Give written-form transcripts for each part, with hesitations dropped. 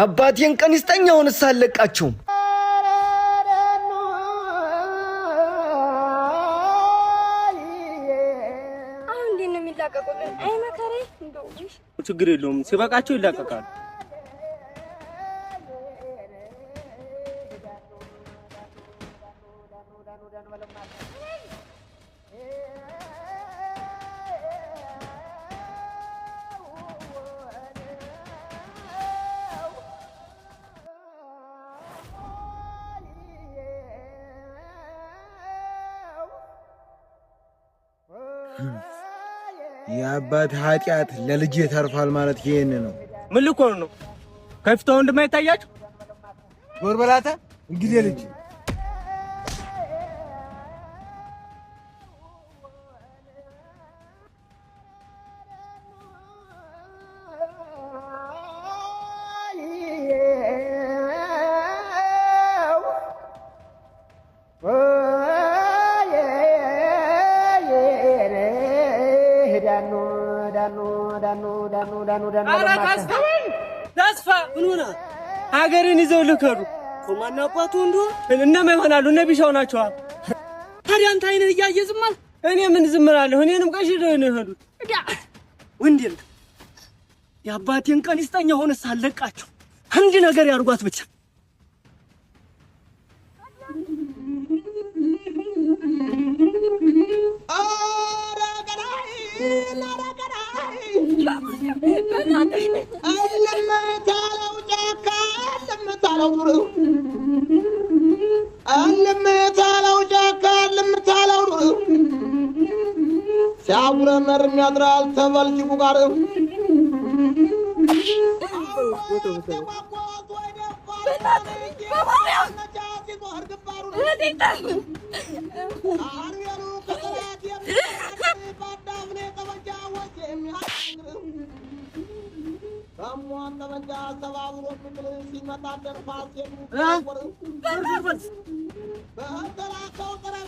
የአባቴን ቀን ይስጠኛውን ሳለቃቸው አይ መከሬ እንደው ችግር የለውም ሲበቃቸው ይላቀቃሉ የአባት ኃጢያት ለልጅ ተርፋል ማለት ይሄን ነው። ምን ልኮን ነው ከፍተው እንደማይታያችሁ ጎርበላታ እንግዲህ ልጅ ተስፋ ምን ሆነ ሀገርን ይዘው ልከሩ ኮማና አባቱ እንደሆነ እነማ ይሆናሉ ነብይሻው ናቸው ታዲያ አንተ አይነ እያየ ዝም አልክ እኔ ምን ዝም እላለሁ እኔንም ቀሽደው ነው የሄዱት ወንድም የአባቴን ቀን ይስጠኛ ሆነ ሳለቃቸው አንድ ነገር ያርጓት ብቻ ሲያጉረመር የሚያድራል ተበልጅጉ ጋር Someone the Manjas of our people in Matan Fashion. The Hotel of the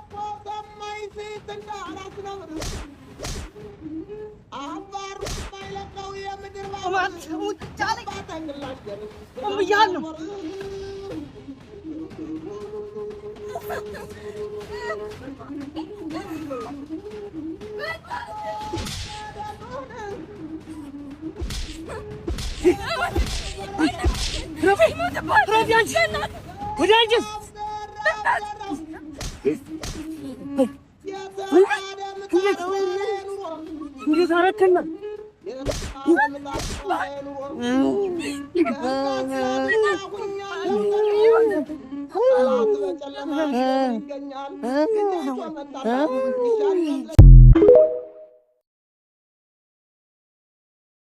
Mass of my seat and